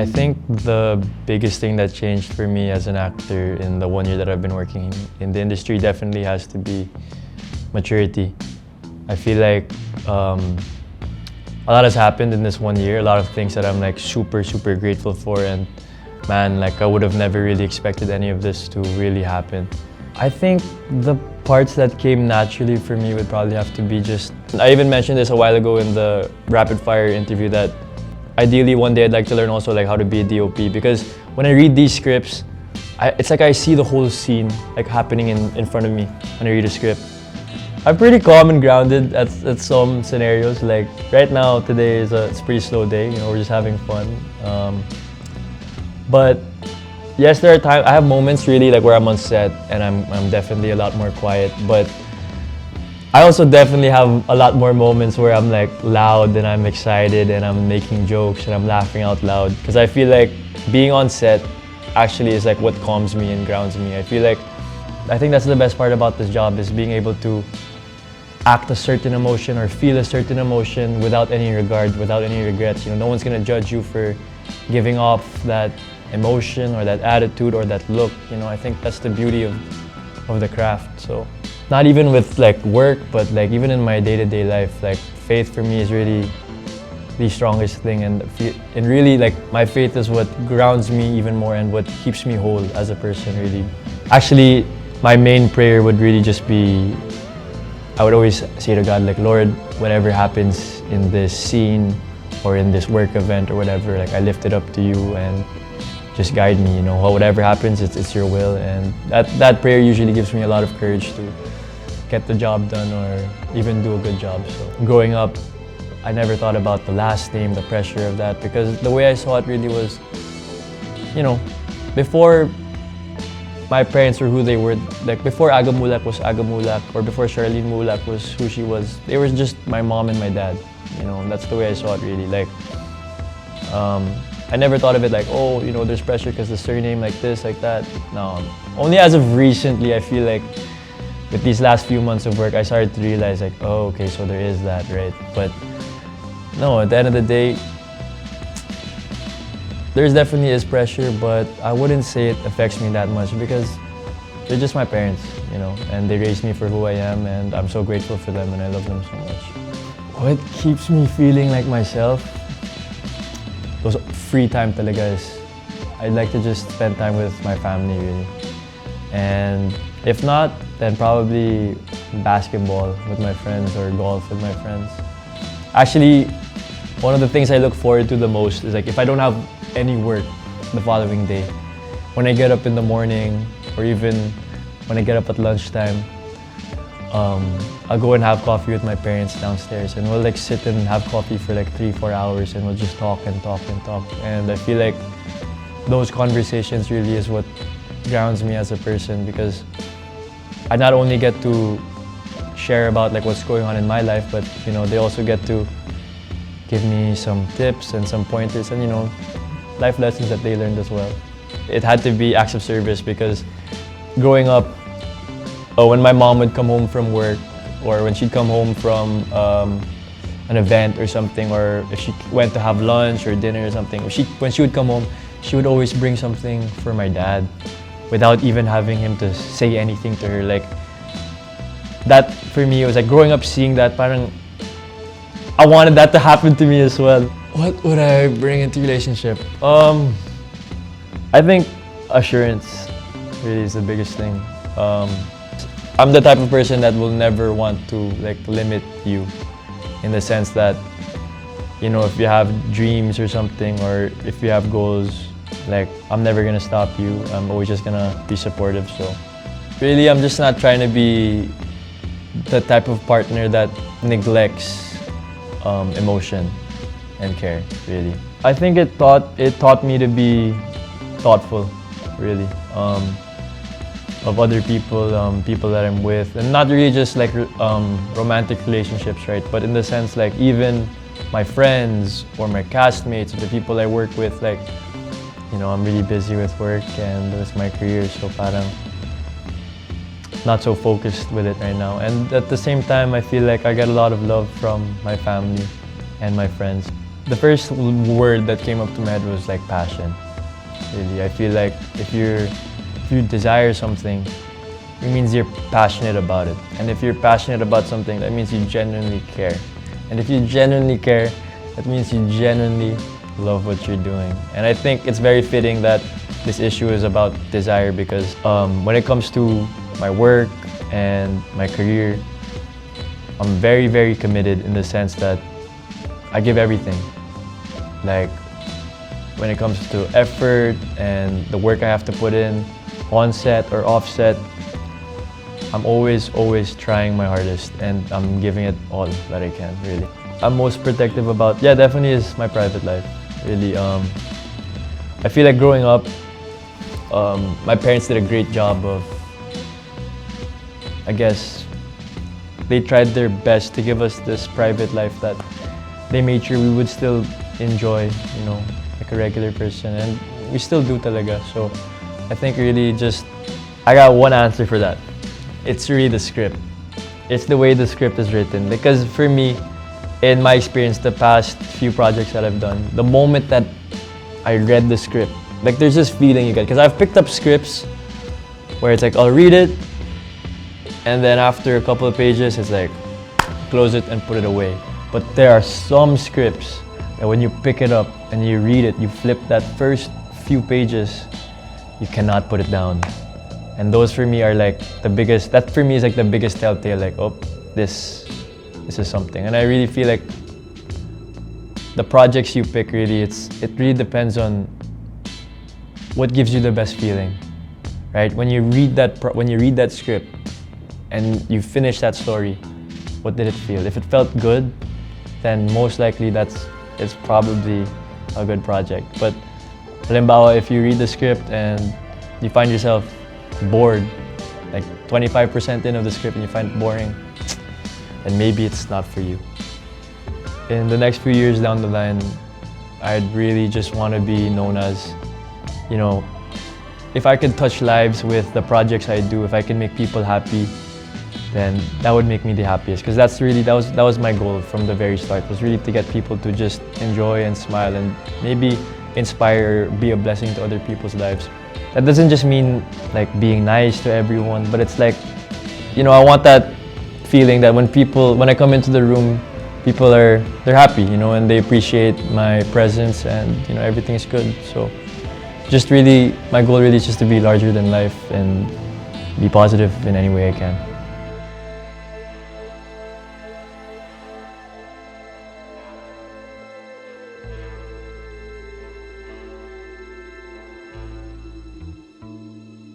I think the biggest thing that changed for me as an actor in the 1 year that I've been working in the industry definitely has to be maturity. I feel like a lot has happened in this 1 year, a lot of things that I'm like super grateful for, and man, like I would have never really expected any of this to really happen. I think the parts that came naturally for me would probably have to be just, I even mentioned this a while ago in the rapid fire interview, that ideally one day I'd like to learn also like how to be a DOP, because when I read these scripts, it's like I see the whole scene like happening in front of me when I read a script. I'm pretty calm and grounded at some scenarios. Like right now, today is it's a pretty slow day. You know, we're just having fun. But yes, there are times I have moments really like where I'm on set and I'm definitely a lot more quiet. But I also definitely have a lot more moments where I'm like loud and I'm excited and I'm making jokes and I'm laughing out loud, because I feel like being on set actually is like what calms me and grounds me. I think that's the best part about this job, is being able to act a certain emotion or feel a certain emotion without any regard, without any regrets. You know, no one's gonna judge you for giving off that emotion or that attitude or that look. You know, I think that's the beauty of the craft. So not even with like work, but like even in my day-to-day life, like faith for me is really the strongest thing, and really like my faith is what grounds me even more and what keeps me whole as a person, really. Actually, my main prayer would really just be, I would always say to God, like, Lord, whatever happens in this scene or in this work event or whatever, like I lift it up to you and just guide me, you know, whatever happens, it's your will. And that prayer usually gives me a lot of courage to get the job done or even do a good job. So growing up, I never thought about the last name, the pressure of that, because the way I saw it really was, you know, before my parents were who they were, like before Aga Muhlach was Aga Muhlach, or before Charlene Muhlach was who she was, they were just my mom and my dad, you know, and that's the way I saw it really. Like, I never thought of it like, oh, you know, there's pressure because the surname like this, like that. No, only as of recently, I feel like with these last few months of work, I started to realize like, oh, okay, so there is that, right? But no, at the end of the day, there's definitely is pressure, but I wouldn't say it affects me that much because they're just my parents, you know, and they raised me for who I am, and I'm so grateful for them and I love them so much. What keeps me feeling like myself? Those free time talaga is, I'd like to just spend time with my family really. And if not, then probably basketball with my friends or golf with my friends. Actually, one of the things I look forward to the most is like if I don't have any work the following day, when I get up in the morning or even when I get up at lunchtime, I'll go and have coffee with my parents downstairs, and we'll like sit and have coffee for like 3-4 hours, and we'll just talk and talk and talk. And I feel like those conversations really is what grounds me as a person, because I not only get to share about like what's going on in my life, but you know, they also get to give me some tips and some pointers and, you know, life lessons that they learned as well. It had to be acts of service, because growing up, when my mom would come home from work, or when she'd come home from an event or something, or if she went to have lunch or dinner or something, when she would come home, she would always bring something for my dad without even having him to say anything to her. Like, that for me, it was like growing up seeing that, parang I wanted that to happen to me as well. What would I bring into relationship? I think assurance really is the biggest thing. I'm the type of person that will never want to like limit you, in the sense that, you know, if you have dreams or something, or if you have goals, like I'm never gonna stop you. I'm always just gonna be supportive. So really, I'm just not trying to be the type of partner that neglects emotion and care, really. I think it taught me to be thoughtful, really, of other people, people that I'm with, and not really just like romantic relationships, right? But in the sense like even my friends or my castmates, or the people I work with, like, you know, I'm really busy with work and with my career, so parang not so focused with it right now. And at the same time, I feel like I get a lot of love from my family and my friends. The first word that came up to my head was like passion. Really, I feel like if you desire something, it means you're passionate about it. And if you're passionate about something, that means you genuinely care. And if you genuinely care, that means you genuinely love what you're doing. And I think it's very fitting that this issue is about desire, because when it comes to my work and my career, I'm very, very committed in the sense that I give everything. Like, when it comes to effort and the work I have to put in, on set or off set, I'm always trying my hardest, and I'm giving it all that I can, really. I'm most protective about, yeah, definitely is my private life, really. I feel like growing up, my parents did a great job of, I guess, they tried their best to give us this private life that they made sure we would still enjoy, you know, like a regular person, and we still do talaga. So I think really just, I got one answer for that. It's really the script. It's the way the script is written. Because for me, in my experience, the past few projects that I've done, the moment that I read the script, like there's this feeling you get. Because I've picked up scripts where it's like, I'll read it, and then after a couple of pages, it's like, close it and put it away. But there are some scripts that when you pick it up and you read it, you flip that first few pages, you cannot put it down. And those for me are like the biggest, that for me is like the biggest telltale, like, oh, this is something. And I really feel like the projects you pick, really, it really depends on what gives you the best feeling, right? When you read that script and you finish that story, what did it feel? If it felt good, then most likely it's probably a good project. But halimbawa, if you read the script and you find yourself bored, like 25% in of the script, and you find it boring, then maybe it's not for you. In the next few years down the line, I'd really just want to be known as, you know, if I could touch lives with the projects I do, if I can make people happy, then that would make me the happiest. Because that's really, that was my goal from the very start, was really to get people to just enjoy and smile and maybe inspire or be a blessing to other people's lives. That doesn't just mean like being nice to everyone, but it's like, you know, I want that feeling that when I come into the room, they're happy, you know, and they appreciate my presence, and you know, everything is good. So just really, my goal really is just to be larger than life and be positive in any way I can.